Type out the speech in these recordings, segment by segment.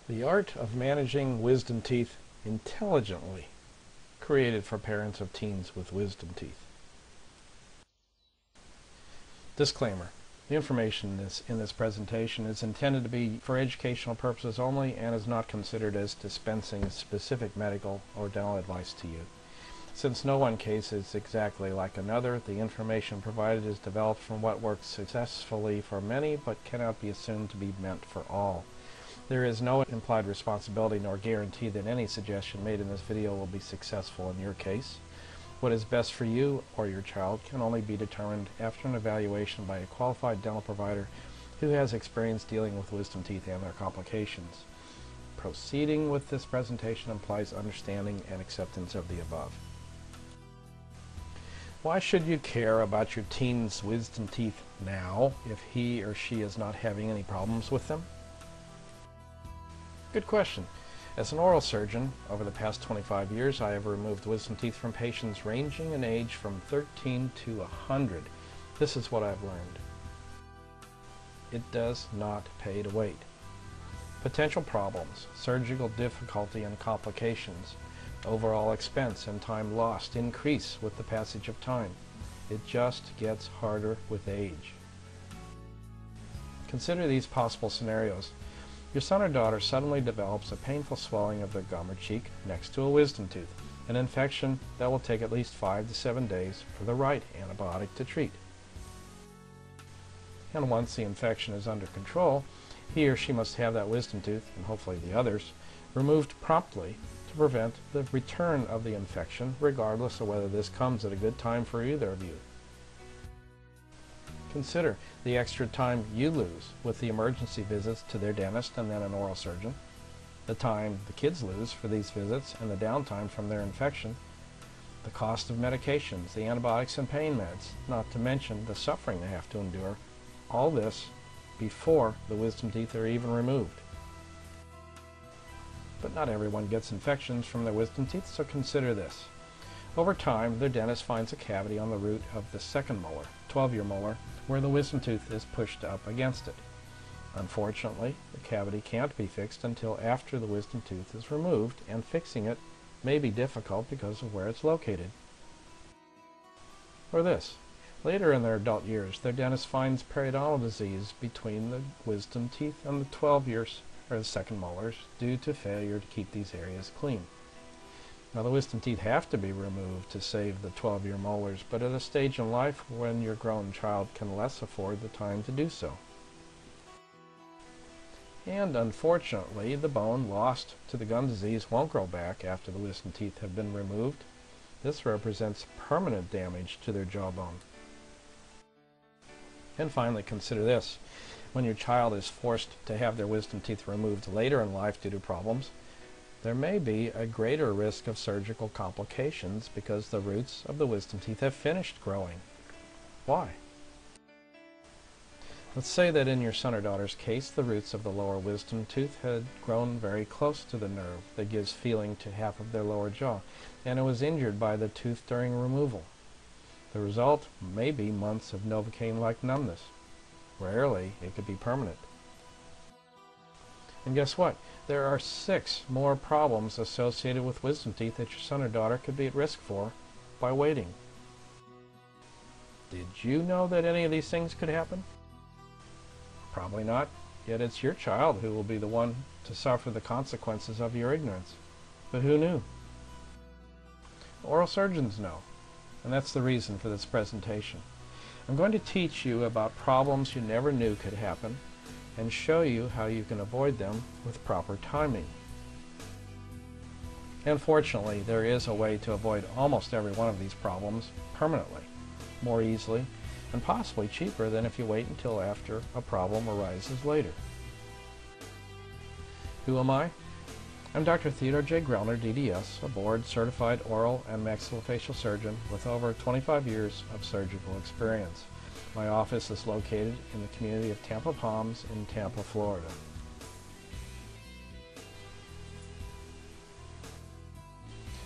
The art of managing wisdom teeth intelligently, created for parents of teens with wisdom teeth. Disclaimer. The information in this presentation is intended to be for educational purposes only and is not considered as dispensing specific medical or dental advice to you. Since no one case is exactly like another, the information provided is developed from what works successfully for many but cannot be assumed to be meant for all. There is no implied responsibility nor guarantee that any suggestion made in this video will be successful in your case. What is best for you or your child can only be determined after an evaluation by a qualified dental provider who has experience dealing with wisdom teeth and their complications. Proceeding with this presentation implies understanding and acceptance of the above. Why should you care about your teen's wisdom teeth now if he or she is not having any problems with them? Good question. As an oral surgeon, over the past 25 years, I have removed wisdom teeth from patients ranging in age from 13 to 100. This is what I've learned. It does not pay to wait. Potential problems, surgical difficulty and complications, overall expense and time lost increase with the passage of time. It just gets harder with age. Consider these possible scenarios. Your son or daughter suddenly develops a painful swelling of their gum or cheek next to a wisdom tooth, an infection that will take at least 5 to 7 days for the right antibiotic to treat. And once the infection is under control, he or she must have that wisdom tooth, and hopefully the others, removed promptly to prevent the return of the infection, regardless of whether this comes at a good time for either of you. Consider the extra time you lose with the emergency visits to their dentist and then an oral surgeon, the time the kids lose for these visits and the downtime from their infection, the cost of medications, the antibiotics and pain meds, not to mention the suffering they have to endure, all this before the wisdom teeth are even removed. But not everyone gets infections from their wisdom teeth, so consider this. Over time, their dentist finds a cavity on the root of the second molar, 12-year molar, where the wisdom tooth is pushed up against it. Unfortunately, the cavity can't be fixed until after the wisdom tooth is removed, and fixing it may be difficult because of where it's located. Or this. Later in their adult years, their dentist finds periodontal disease between the wisdom teeth and the 12 years, or the second molars, due to failure to keep these areas clean. Now, the wisdom teeth have to be removed to save the 12-year molars, but at a stage in life when your grown child can less afford the time to do so. And unfortunately, the bone lost to the gum disease won't grow back after the wisdom teeth have been removed. This represents permanent damage to their jawbone. And finally, consider this. When your child is forced to have their wisdom teeth removed later in life due to problems, there may be a greater risk of surgical complications because the roots of the wisdom teeth have finished growing. Why? Let's say that in your son or daughter's case, the roots of the lower wisdom tooth had grown very close to the nerve that gives feeling to half of their lower jaw, and it was injured by the tooth during removal. The result may be months of Novocaine-like numbness. Rarely, it could be permanent. And guess what? There are 6 more problems associated with wisdom teeth that your son or daughter could be at risk for by waiting. Did you know that any of these things could happen? Probably not, yet it's your child who will be the one to suffer the consequences of your ignorance. But who knew? Oral surgeons know, and that's the reason for this presentation. I'm going to teach you about problems you never knew could happen, and show you how you can avoid them with proper timing. And fortunately, there is a way to avoid almost every one of these problems permanently, more easily, and possibly cheaper than if you wait until after a problem arises later. Who am I? I'm Dr. Theodore J. Grellner, DDS, a board-certified oral and maxillofacial surgeon with over 25 years of surgical experience. My office is located in the community of Tampa Palms in Tampa, Florida.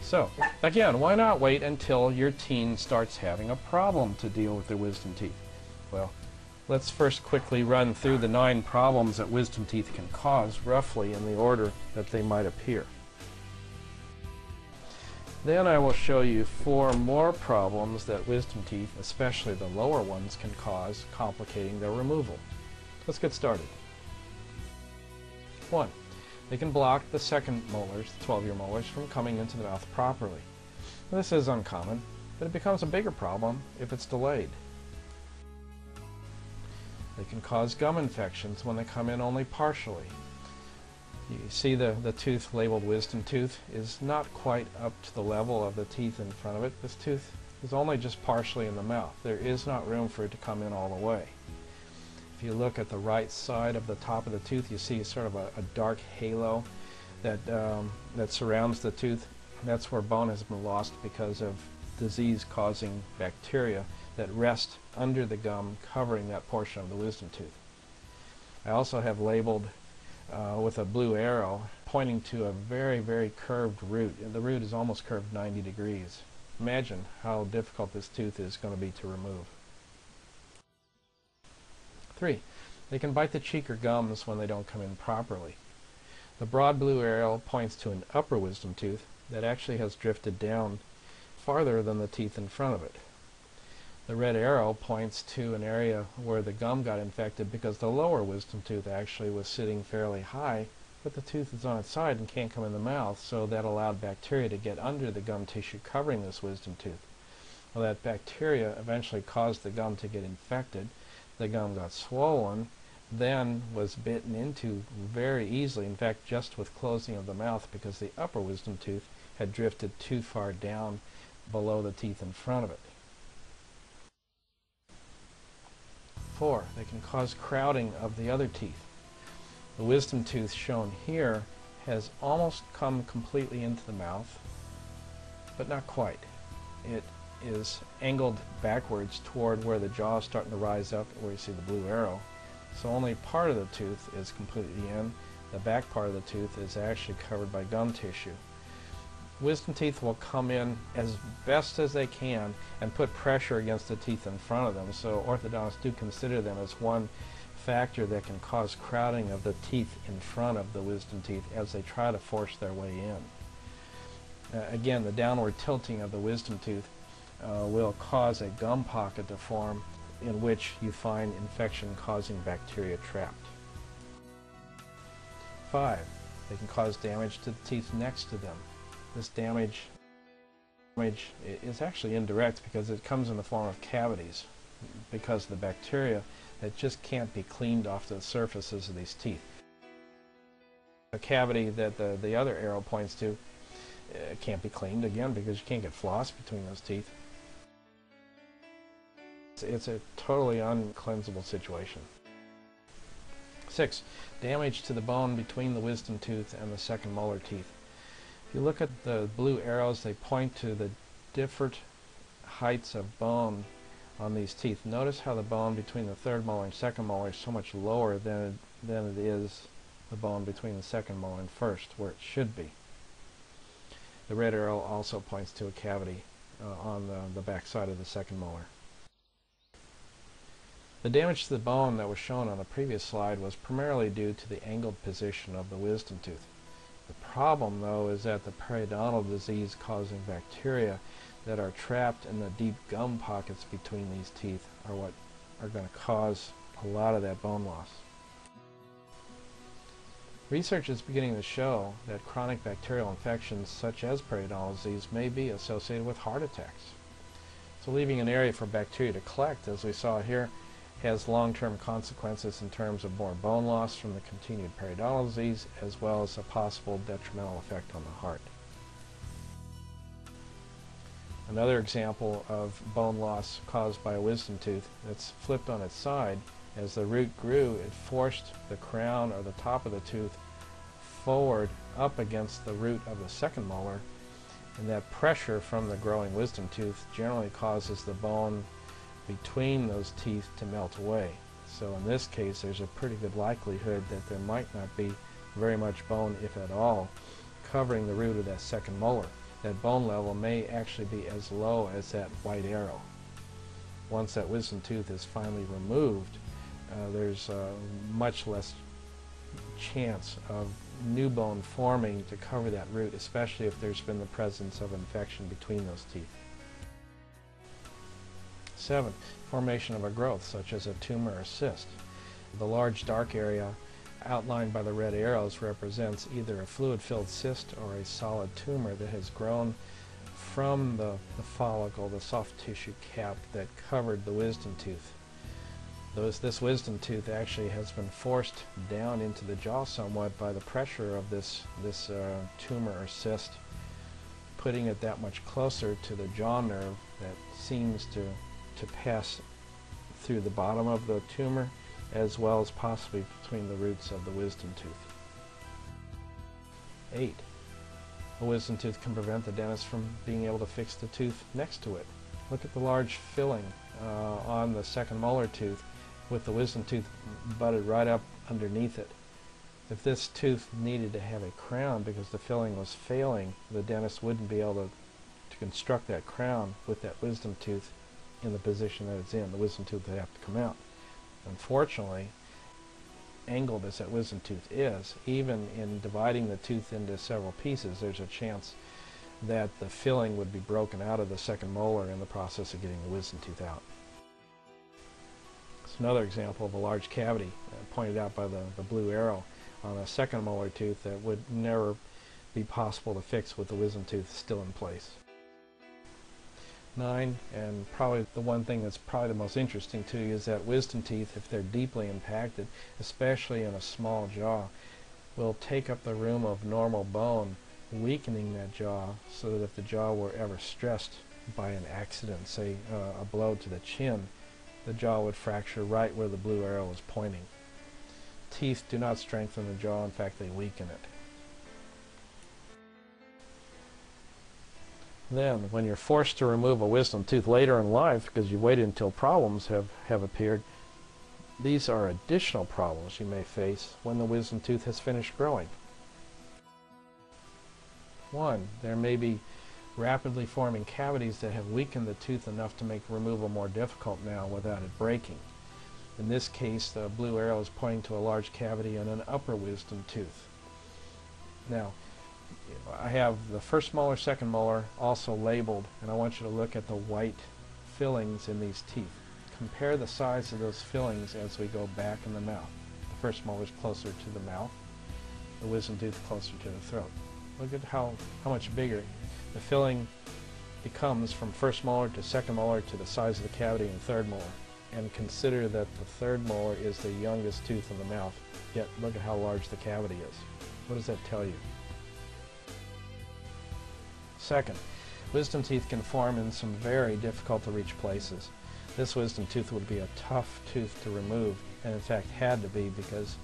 So, again, why not wait until your teen starts having a problem to deal with their wisdom teeth? Well, Let's first quickly run through the 9 problems that wisdom teeth can cause, roughly in the order that they might appear. Then I will show you 4 more problems that wisdom teeth, especially the lower ones, can cause, complicating their removal. Let's get started. 1. They can block the second molars, the 12-year molars, from coming into the mouth properly. This is uncommon, but it becomes a bigger problem if it's delayed. They can cause gum infections when they come in only partially. You see the tooth labeled wisdom tooth is not quite up to the level of the teeth in front of it. This tooth is only just partially in the mouth. There is not room for it to come in all the way. If you look at the right side of the top of the tooth, you see sort of a dark halo that surrounds the tooth. That's where bone has been lost because of disease-causing bacteria that rest under the gum covering that portion of the wisdom tooth. I also have labeled with a blue arrow pointing to a very, very curved root. The root is almost curved 90 degrees. Imagine how difficult this tooth is going to be to remove. 3. They can bite the cheek or gums when they don't come in properly. The broad blue arrow points to an upper wisdom tooth that actually has drifted down farther than the teeth in front of it. The red arrow points to an area where the gum got infected because the lower wisdom tooth actually was sitting fairly high, but the tooth is on its side and can't come in the mouth, so that allowed bacteria to get under the gum tissue covering this wisdom tooth. Well, that bacteria eventually caused the gum to get infected. The gum got swollen, then was bitten into very easily, in fact just with closing of the mouth, because the upper wisdom tooth had drifted too far down below the teeth in front of it. 4. They can cause crowding of the other teeth. The wisdom tooth shown here has almost come completely into the mouth, but not quite. It is angled backwards toward where the jaw is starting to rise up, where you see the blue arrow. So only part of the tooth is completely in. The back part of the tooth is actually covered by gum tissue. Wisdom teeth will come in as best as they can and put pressure against the teeth in front of them, so orthodontists do consider them as one factor that can cause crowding of the teeth in front of the wisdom teeth as they try to force their way in. Again, the downward tilting of the wisdom tooth will cause a gum pocket to form in which you find infection-causing bacteria trapped. 5. They can cause damage to the teeth next to them. This damage is actually indirect because it comes in the form of cavities because of the bacteria that just can't be cleaned off the surfaces of these teeth. A cavity that the other arrow points to can't be cleaned, again, because you can't get floss between those teeth. It's a totally uncleansable situation. 6. Damage to the bone between the wisdom tooth and the second molar teeth. If you look at the blue arrows, they point to the different heights of bone on these teeth. Notice how the bone between the third molar and second molar is so much lower than it is the bone between the second molar and first, where it should be. The red arrow also points to a cavity on the back side of the second molar. The damage to the bone that was shown on the previous slide was primarily due to the angled position of the wisdom tooth. The problem, though, is that the periodontal disease-causing bacteria that are trapped in the deep gum pockets between these teeth are what are going to cause a lot of that bone loss. Research is beginning to show that chronic bacterial infections such as periodontal disease may be associated with heart attacks. So leaving an area for bacteria to collect, as we saw here, has long-term consequences in terms of more bone loss from the continued periodontal disease, as well as a possible detrimental effect on the heart. Another example of bone loss caused by a wisdom tooth that's flipped on its side, as the root grew, it forced the crown or the top of the tooth forward up against the root of the second molar, and that pressure from the growing wisdom tooth generally causes the bone between those teeth to melt away. So in this case, there's a pretty good likelihood that there might not be very much bone, if at all, covering the root of that second molar. That bone level may actually be as low as that white arrow. Once that wisdom tooth is finally removed, there's much less chance of new bone forming to cover that root, especially if there's been the presence of infection between those teeth. 7. Formation of a growth, such as a tumor or cyst. The large dark area outlined by the red arrows represents either a fluid-filled cyst or a solid tumor that has grown from the follicle, the soft tissue cap that covered the wisdom tooth. This wisdom tooth actually has been forced down into the jaw somewhat by the pressure of this tumor or cyst, putting it that much closer to the jaw nerve that seems to pass through the bottom of the tumor as well as possibly between the roots of the wisdom tooth. 8. A wisdom tooth can prevent the dentist from being able to fix the tooth next to it. Look at the large filling on the second molar tooth with the wisdom tooth butted right up underneath it. If this tooth needed to have a crown because the filling was failing, the dentist wouldn't be able to construct that crown with that wisdom tooth in the position that it's in. The wisdom tooth would have to come out. Unfortunately, angled as that wisdom tooth is, even in dividing the tooth into several pieces, there's a chance that the filling would be broken out of the second molar in the process of getting the wisdom tooth out. It's another example of a large cavity pointed out by the blue arrow on a second molar tooth that would never be possible to fix with the wisdom tooth still in place. 9, and probably the one thing that's probably the most interesting to you, is that wisdom teeth, if they're deeply impacted, especially in a small jaw, will take up the room of normal bone, weakening that jaw so that if the jaw were ever stressed by an accident, say a blow to the chin, the jaw would fracture right where the blue arrow is pointing. Teeth do not strengthen the jaw, in fact they weaken it. Then, when you're forced to remove a wisdom tooth later in life because you waited until problems have appeared, these are additional problems you may face when the wisdom tooth has finished growing. 1. There may be rapidly forming cavities that have weakened the tooth enough to make removal more difficult now without it breaking. In this case, the blue arrow is pointing to a large cavity in an upper wisdom tooth. Now, I have the first molar, second molar also labeled, and I want you to look at the white fillings in these teeth. Compare the size of those fillings as we go back in the mouth. The first molar is closer to the mouth, the wisdom tooth closer to the throat. Look at how much bigger the filling becomes from first molar to second molar to the size of the cavity in third molar. And consider that the third molar is the youngest tooth in the mouth, yet look at how large the cavity is. What does that tell you? Second, wisdom teeth can form in some very difficult to reach places. This wisdom tooth would be a tough tooth to remove, and in fact had to be, because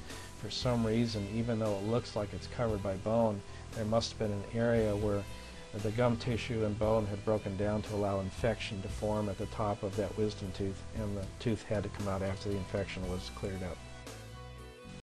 for some reason, even though it looks like it's covered by bone, there must have been an area where the gum tissue and bone had broken down to allow infection to form at the top of that wisdom tooth, and the tooth had to come out after the infection was cleared up.